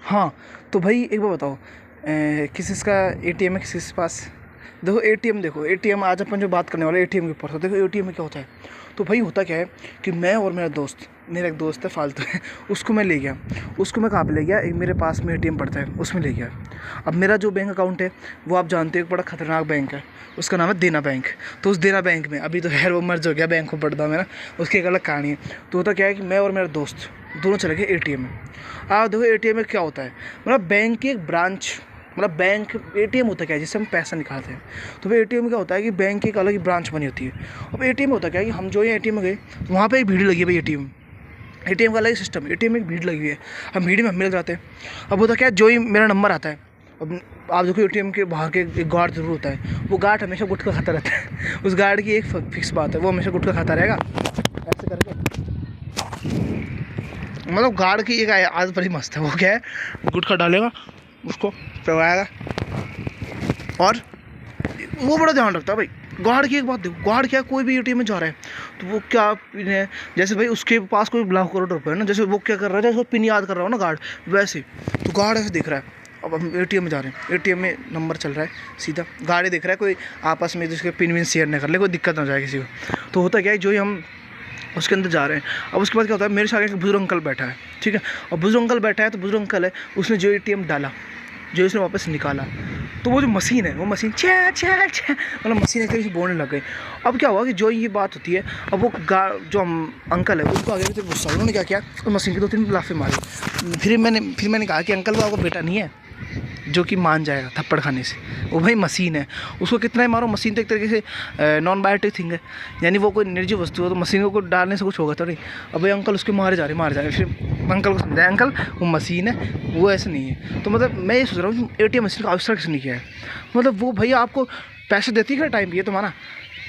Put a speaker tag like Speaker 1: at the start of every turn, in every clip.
Speaker 1: हाँ, तो भाई एक बार बताओ, किस का एटीएम है किस पास? देखो एटीएम, देखो एटीएम आज अपन जो बात करने वाले एटीएम के ऊपर, तो देखो एटीएम में क्या होता है। तो भाई होता क्या है कि मैं और मेरा एक दोस्त है फालतू है, उसको मैं ले गया। उसको मैं कहाँ पे ले गया, एक मेरे पास में एटीएम पड़ता है उसमें ले गया। अब मेरा जो बैंक अकाउंट है वो आप जानते हो बड़ा खतरनाक बैंक है, उसका नाम है देना बैंक। तो उस देना बैंक में अभी तो खैर वो मर्ज हो गया, बैंक ऑफ बड़ौदा में ना, उसकी एक अलग कहानी है। तो होता क्या है कि मैं और मेरा दोस्त दोनों चले गए एटीएम में। आप देखो एटीएम में क्या होता है, मतलब बैंक की एक ब्रांच, मतलब बैंक एटीएम होता क्या है जिससे हम पैसा निकालते हैं। तो वो एटीएम क्या होता है कि बैंक की एक अलग ही ब्रांच बनी होती है। अब एटीएम होता क्या है कि हम जो ये एटीएम में गए तो वहाँ पे एक भीड़ लगी है भाई। एटीएम का अलग ही सिस्टम है, एटीएम में एक भीड़ लगी हुई है, हम भीड़ में हम मिल जाते हैं। अब होता क्या है, जो ही मेरा नंबर आता है, अब आप देखो एटीएम के बाहर के एक गार्ड जरूर होता है, वो गार्ड हमेशा गुटखा खाता रहता है। उस गार्ड की एक फिक्स बात है, वो हमेशा गुटखा खाता रहेगा ऐसे करके। मतलब गार्ड की एक आदत बड़ी मस्त है, वो क्या है, गुटखा डालेगा उसको करवाएगा, और वो बड़ा ध्यान रखता है भाई। गार्ड की एक बात देखो, गार्ड क्या, कोई भी एटीएम में जा रहा है तो वो क्या, जैसे भाई उसके पास कोई लाख करोड़ रुपए है ना, जैसे वो क्या कर रहा है, जैसे वो पिन याद कर रहा हो ना गार्ड, वैसे तो गार्ड ऐसे देख रहा है। अब हम एटीएम में जा रहे हैं, एटीएम में नंबर चल रहा है सीधा, गार्ड देख रहा है कोई आपस में जिसके पिन विन शेयर नहीं कर ले, कोई दिक्कत ना जाए किसी को। तो होता क्या है, जो ही हम उसके अंदर जा रहे हैं, अब उसके बाद क्या होता है, मेरे साथ एक बुजुर्ग अंकल बैठा है, ठीक है। और बुजुर्ग अंकल बैठा है तो बुजुर्ग अंकल है, उसने जो एटीएम डाला, जो उसने वापस निकाला, तो वो जो मशीन है वो मशीन छः छः छः मतलब मशीन एक तरीके से बोलने लग गई। अब क्या हुआ कि जो ये बात होती है, अब वो जो अंकल है उसको आगे से गुस्सा, उन्होंने क्या किया, उस मशीन की 2-3 लाफे मारी। फिर मैंने कहा कि अंकल वो आपको बेटा नहीं है जो कि मान जाएगा थप्पड़ खाने से, वो भाई मशीन है, उसको कितना ही मारो, मशीन तो एक तरीके से नॉन बायोटिक थिंग है, यानी वो कोई निर्जीव वस्तु है, तो मशीन को डालने से कुछ होगा तो नहीं। अब भाई अंकल उसके मारे जा रहे। फिर अंकल को समझाया, अंकल वो मशीन है, वो ऐसे नहीं है। तो मतलब मैं ये सोच रहा हूँ कि एटीएम मशीन का आविष्कार किसने किया है, मतलब वो भैया आपको पैसे देती है टाइम भी है तुम्हारा।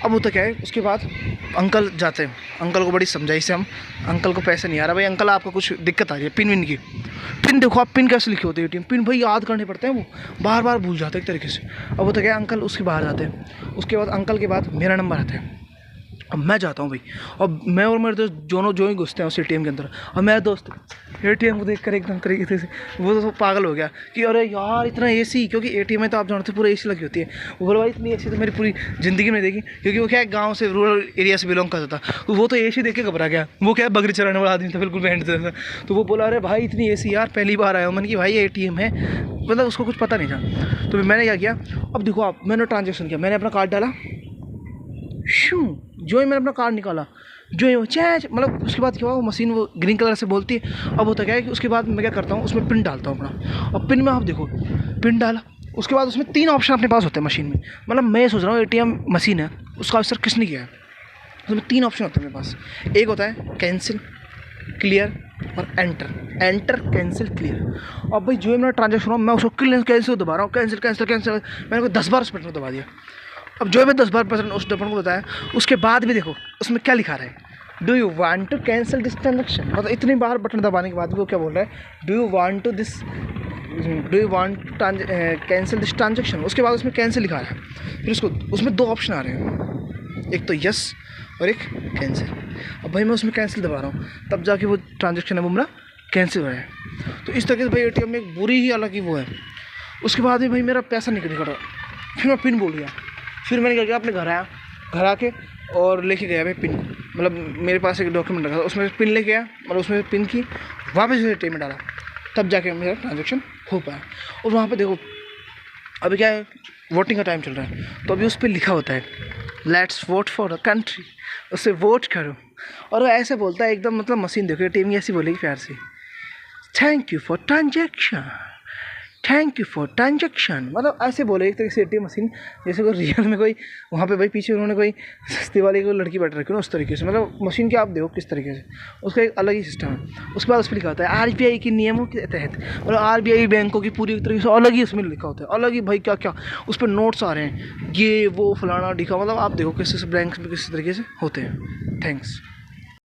Speaker 1: अब होता क्या है, उसके बाद अंकल जाते हैं, अंकल को बड़ी समझाई से हम, अंकल को पैसे नहीं आ रहा भाई, अंकल आपको कुछ दिक्कत आ रही है पिन विन की, पिन देखो आप, पिन कैसे लिखे होते हैं एटीएम पिन, भाई याद करने पड़ते हैं, वो बार बार भूल जाते हैं एक तरीके से। अब होता क्या है, अंकल उसके बाहर जाते हैं, उसके बाद अंकल के बाद मेरा नंबर आता है। अब मैं जाता हूँ भाई, अब मैं और मेरे दोस्त दोनों जो ही घुसते हैं उस एटीएम के अंदर। अब मेरा दोस्त एटीएम को देखकर एकदम तरीके से वो तो पागल हो गया कि अरे यार इतना एसी, क्योंकि एटीएम में तो आप जानते हो पूरा एसी लगी होती है। वो बोला भाई इतनी एसी तो मेरी पूरी ज़िंदगी में देखी, क्योंकि वो क्या है गाँव से रूरल एरिया से बिलोंग करता था, तो वो तो एसी देख के घबरा गया। वो क्या है बकरी चराने वाला आदमी था, बिल्कुल बैंड था। तो वो बोला अरे भाई इतनी एसी यार पहली बार आया हूँ। मैंने कि भाई एटीएम है, मतलब उसको कुछ पता नहीं था। तो मैंने क्या किया, अब देखो आप, मैंने ट्रांजेक्शन किया, मैंने अपना कार्ड डाला, शू जो ही मैंने अपना कार्ड निकाला, जो ही वो चैच, मतलब उसके बाद क्या हुआ, वो मशीन वो ग्रीन कलर से बोलती है। अब होता क्या है कि उसके बाद मैं क्या करता हूँ, उसमें पिन डालता हूँ अपना। अब पिन में आप देखो, पिन डाला, उसके बाद उसमें 3 ऑप्शन अपने पास होते हैं मशीन में। मतलब मैं सोच रहा हूँ एटीएम मशीन है, उसका आविष्कार किसने किया है। उसमें 3 ऑप्शन होते हैं मेरे पास, एक होता है कैंसिल, क्लियर और एंटर कैंसिल क्लियर। अब भाई जो ही मेरा ट्रांजेक्शन हो, मैं उसको कैंसिल दबा रहा हूँ, कैंसिल मैंने को 10 बार उस बटन को दबा दिया। अब जो मैं 10 बार पर्सन उस बटन को बताया, उसके बाद भी देखो उसमें क्या लिखा रहा है, do you want to cancel this transaction. मतलब इतनी बार बटन दबाने के बाद भी वो क्या बोल रहा है, do you want cancel this transaction. उसके बाद उसमें कैंसिल लिखा रहा है, फिर उसमें 2 ऑप्शन आ रहे हैं, एक तो यस और एक कैंसिल। अब भाई मैं उसमें कैंसिल दबा रहा हूँ, तब जाके वो ट्रांजेक्शन है वो मेरा कैंसिल हो रहा है। तो इस तरीके से भाई एटीएम में एक बुरी ही अलग ही वो है। उसके बाद भी भाई मेरा पैसा निकल रहा, फिर मैं पिन बोल गया, फिर मैंने क्या किया, अपने घर आके और लेके गया भाई पिन, मतलब मेरे पास एक डॉक्यूमेंट रखा था, उसमें पिन लेके गया, मतलब उसमें पिन की वापस एटीएम में डाला, तब जाके मेरा ट्रांजेक्शन हो पाया। और वहाँ पे देखो अभी क्या है, वोटिंग का टाइम चल रहा है, तो अभी उस पर लिखा होता है let's vote for a country, उससे वोट करो। और वो ऐसे बोलता है एकदम, मतलब मशीन देखो एटीएम की ऐसी बोलेगी प्यार से, थैंक यू फॉर ट्रांजेक्शन, मतलब ऐसे बोले एक तरीके से एटीएम मशीन, जैसे कोई रियल में कोई वहाँ पे भाई पीछे उन्होंने कोई सस्ती वाली कोई लड़की बैठ रखी है ना, उस तरीके से। मतलब मशीन की आप देखो किस तरीके से, उसका एक अलग ही सिस्टम है। उसके बाद उस पर लिखा होता है आरबीआई के नियमों के तहत, मतलब आरबीआई बैंकों की पूरी तरीके से अलग ही उसमें लिखा होता है, अलग ही भाई क्या क्या उस पर नोट्स आ रहे हैं, ये वो फलाना ढिका, मतलब आप देखो किस बैंक में किस तरीके से होते हैं। थैंक्स।